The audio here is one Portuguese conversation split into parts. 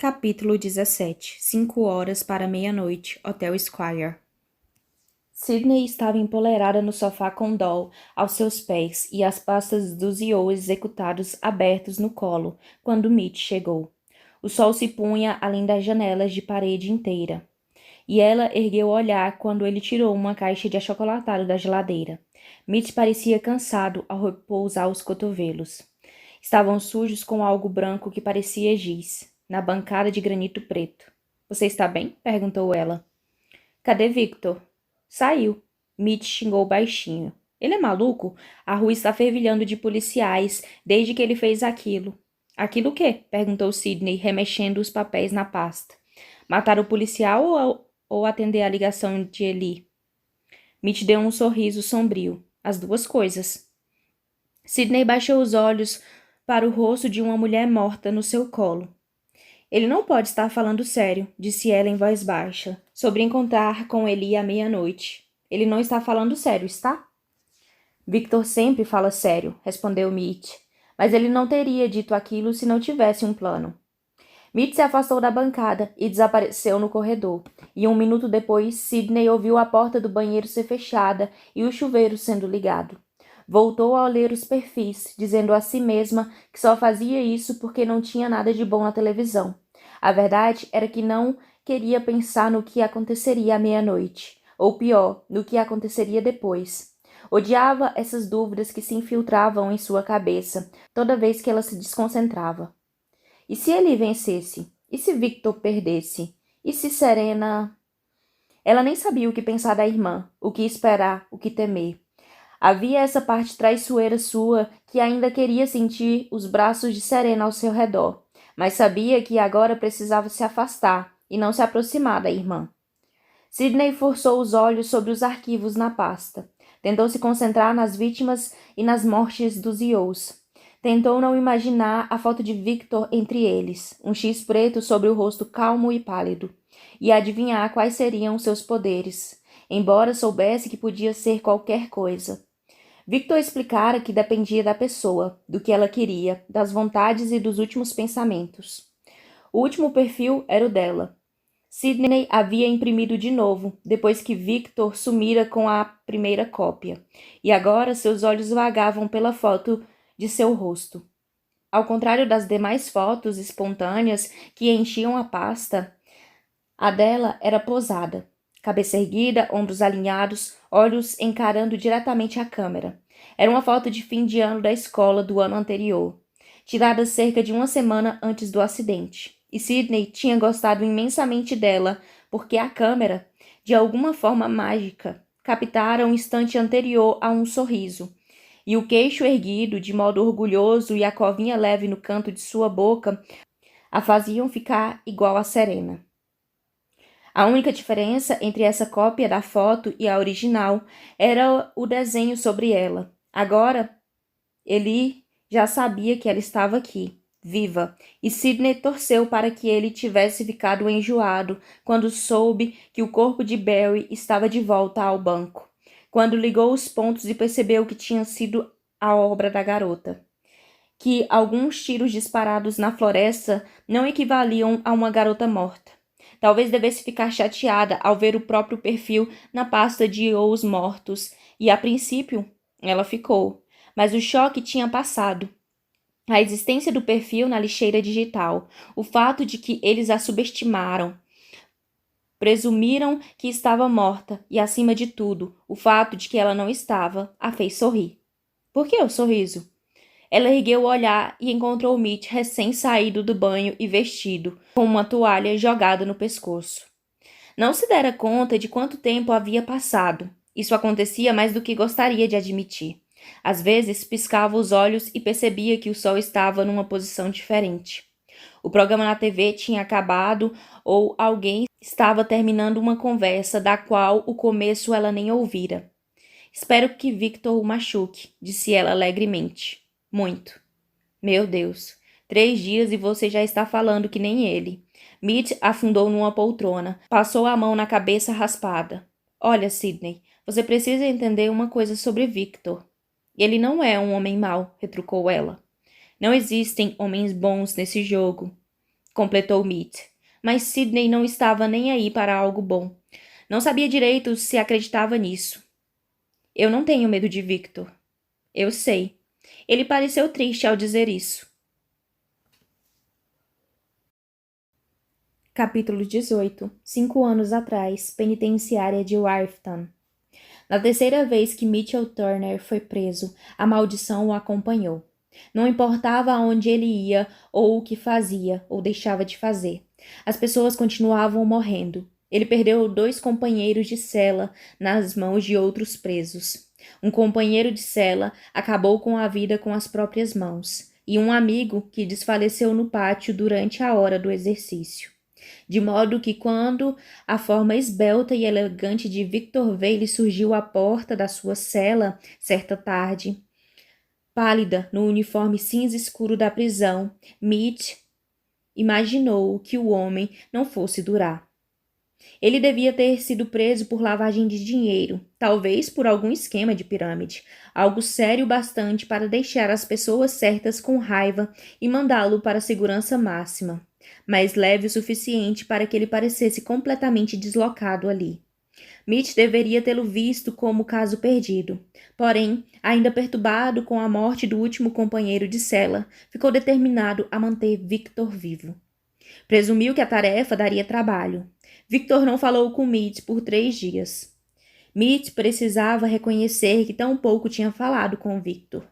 Capítulo 17. 5 horas para meia-noite. Hotel Squire. Sydney estava empoleirada no sofá com Doll aos seus pés e as pastas dos ioôs executados abertos no colo, quando Mitch chegou. O sol se punha além das janelas de parede inteira, e ela ergueu o olhar quando ele tirou uma caixa de achocolatado da geladeira. Mitch parecia cansado ao repousar os cotovelos. Estavam sujos com algo branco que parecia giz, na bancada de granito preto. — Você está bem? Perguntou ela. — Cadê Victor? Saiu. Mitch xingou baixinho. Ele é maluco? A rua está fervilhando de policiais desde que ele fez aquilo. Aquilo o quê? Perguntou Sydney, remexendo os papéis na pasta. Matar o policial ou atender a ligação de Eli? Mitch deu um sorriso sombrio. As duas coisas. Sydney baixou os olhos para o rosto de uma mulher morta no seu colo. Ele não pode estar falando sério, disse ela em voz baixa, sobre encontrar com Eli à meia-noite. Ele não está falando sério, está? Victor sempre fala sério, respondeu Mitch, mas ele não teria dito aquilo se não tivesse um plano. Mitch se afastou da bancada e desapareceu no corredor, e 1 minuto depois Sydney ouviu a porta do banheiro ser fechada e o chuveiro sendo ligado. Voltou a ler os perfis, dizendo a si mesma que só fazia isso porque não tinha nada de bom na televisão. A verdade era que não queria pensar no que aconteceria à meia-noite, ou pior, no que aconteceria depois. Odiava essas dúvidas que se infiltravam em sua cabeça toda vez que ela se desconcentrava. E se ele vencesse? E se Victor perdesse? E se Serena... Ela nem sabia o que pensar da irmã, o que esperar, o que temer. Havia essa parte traiçoeira sua que ainda queria sentir os braços de Serena ao seu redor, mas sabia que agora precisava se afastar e não se aproximar da irmã. Sydney forçou os olhos sobre os arquivos na pasta. Tentou se concentrar nas vítimas e nas mortes dos ioôs. Tentou não imaginar a foto de Victor entre eles, um X preto sobre o rosto calmo e pálido, e adivinhar quais seriam seus poderes, embora soubesse que podia ser qualquer coisa. Victor explicara que dependia da pessoa, do que ela queria, das vontades e dos últimos pensamentos. O último perfil era o dela. Sydney havia imprimido de novo, depois que Victor sumira com a primeira cópia, e agora seus olhos vagavam pela foto de seu rosto. Ao contrário das demais fotos espontâneas que enchiam a pasta, a dela era posada. Cabeça erguida, ombros alinhados, olhos encarando diretamente a câmera. Era uma foto de fim de ano da escola do ano anterior, tirada cerca de uma semana antes do acidente. E Sydney tinha gostado imensamente dela, porque a câmera, de alguma forma mágica, captara um instante anterior a um sorriso, e o queixo erguido de modo orgulhoso e a covinha leve no canto de sua boca a faziam ficar igual a Serena. A única diferença entre essa cópia da foto e a original era o desenho sobre ela. Agora, ele já sabia que ela estava aqui, viva, e Sydney torceu para que ele tivesse ficado enjoado quando soube que o corpo de Barry estava de volta ao banco, quando ligou os pontos e percebeu que tinha sido a obra da garota, que alguns tiros disparados na floresta não equivaliam a uma garota morta. Talvez devesse ficar chateada ao ver o próprio perfil na pasta de ioôs mortos, e a princípio ela ficou, mas o choque tinha passado. A existência do perfil na lixeira digital, o fato de que eles a subestimaram, presumiram que estava morta e, acima de tudo, o fato de que ela não estava, a fez sorrir. Por que o sorriso? Ela ergueu o olhar e encontrou Mitch recém-saído do banho e vestido, com uma toalha jogada no pescoço. Não se dera conta de quanto tempo havia passado. Isso acontecia mais do que gostaria de admitir. Às vezes, piscava os olhos e percebia que o sol estava numa posição diferente. O programa na TV tinha acabado ou alguém estava terminando uma conversa da qual o começo ela nem ouvira. Espero que Victor o machuque, disse ela alegremente. Muito. Meu Deus, 3 dias e você já está falando que nem ele. Mitch afundou numa poltrona, passou a mão na cabeça raspada. Olha, Sydney, você precisa entender uma coisa sobre Victor. Ele não é um homem mau, retrucou ela. Não existem homens bons nesse jogo. completou Mead. Mas Sidney não estava nem aí para algo bom. Não sabia direito se acreditava nisso. Eu não tenho medo de Victor. Eu sei. Ele pareceu triste ao dizer isso. Capítulo 18. 5 anos atrás, penitenciária de Warfton. Na terceira vez que Mitchell Turner foi preso, a maldição o acompanhou. Não importava aonde ele ia, ou o que fazia, ou deixava de fazer. As pessoas continuavam morrendo. Ele perdeu 2 companheiros de cela nas mãos de outros presos. Um companheiro de cela acabou com a vida com as próprias mãos, e um amigo que desfaleceu no pátio durante a hora do exercício. De modo que quando a forma esbelta e elegante de Victor Vale surgiu à porta da sua cela, certa tarde, pálida no uniforme cinza escuro da prisão, Mitch imaginou que o homem não fosse durar. Ele devia ter sido preso por lavagem de dinheiro, talvez por algum esquema de pirâmide, algo sério bastante para deixar as pessoas certas com raiva e mandá-lo para a segurança máxima, mas leve o suficiente para que ele parecesse completamente deslocado ali. Mitch deveria tê-lo visto como caso perdido. Porém, ainda perturbado com a morte do último companheiro de cela, ficou determinado a manter Victor vivo. Presumiu que a tarefa daria trabalho. Victor não falou com Mitch por 3 dias. Mitch precisava reconhecer que tão pouco tinha falado com Victor.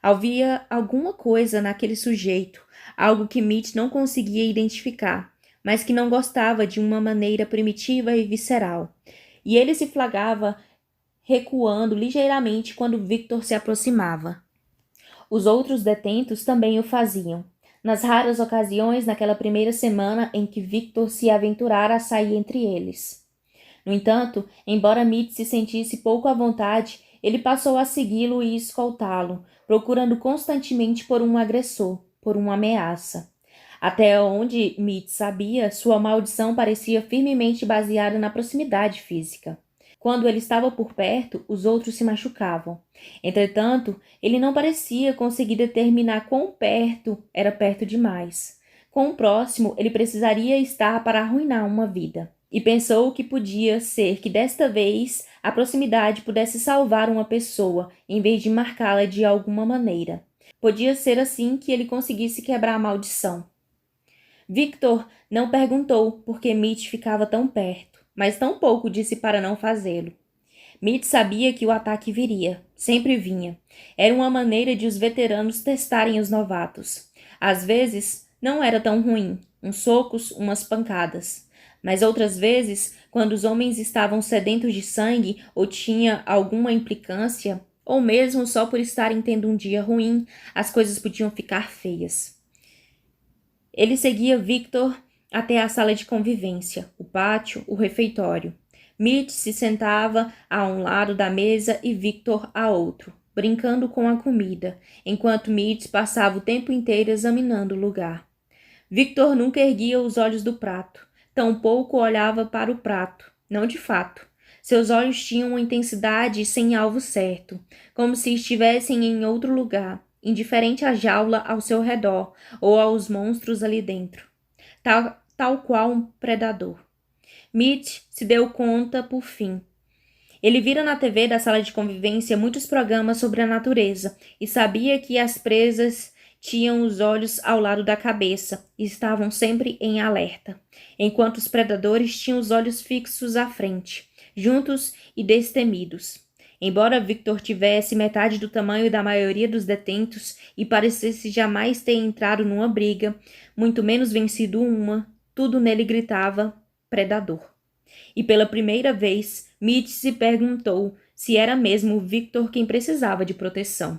Havia alguma coisa naquele sujeito, algo que Mitch não conseguia identificar, mas que não gostava de uma maneira primitiva e visceral. E ele se flagrava recuando ligeiramente quando Victor se aproximava. Os outros detentos também o faziam. Nas raras ocasiões naquela primeira semana em que Victor se aventurara a sair entre eles. No entanto, embora Mitch se sentisse pouco à vontade, ele passou a segui-lo e escoltá-lo, procurando constantemente por um agressor, por uma ameaça. Até onde Mitch sabia, sua maldição parecia firmemente baseada na proximidade física. Quando ele estava por perto, os outros se machucavam. Entretanto, ele não parecia conseguir determinar quão perto era perto demais. Quão próximo ele precisaria estar para arruinar uma vida. E pensou que podia ser que desta vez a proximidade pudesse salvar uma pessoa, em vez de marcá-la de alguma maneira. Podia ser assim que ele conseguisse quebrar a maldição. Victor não perguntou por que Mitch ficava tão perto, mas tampouco disse para não fazê-lo. Mitch sabia que o ataque viria, sempre vinha. Era uma maneira de os veteranos testarem os novatos. Às vezes, não era tão ruim, uns socos, umas pancadas. Mas outras vezes, quando os homens estavam sedentos de sangue ou tinha alguma implicância, ou mesmo só por estarem tendo um dia ruim, as coisas podiam ficar feias. Ele seguia Victor até a sala de convivência, o pátio, o refeitório. Mitch se sentava a um lado da mesa e Victor a outro, brincando com a comida, enquanto Mitch passava o tempo inteiro examinando o lugar. Victor nunca erguia os olhos do prato, tampouco olhava para o prato, não de fato. Seus olhos tinham uma intensidade sem alvo certo, como se estivessem em outro lugar, indiferente à jaula ao seu redor ou aos monstros ali dentro, tal qual um predador. Mitch se deu conta por fim. Ele vira na TV da sala de convivência muitos programas sobre a natureza e sabia que as presas tinham os olhos ao lado da cabeça e estavam sempre em alerta, enquanto os predadores tinham os olhos fixos à frente, juntos e destemidos. Embora Victor tivesse metade do tamanho da maioria dos detentos e parecesse jamais ter entrado numa briga, muito menos vencido uma, tudo nele gritava predador. E pela primeira vez, Mitch se perguntou se era mesmo Victor quem precisava de proteção.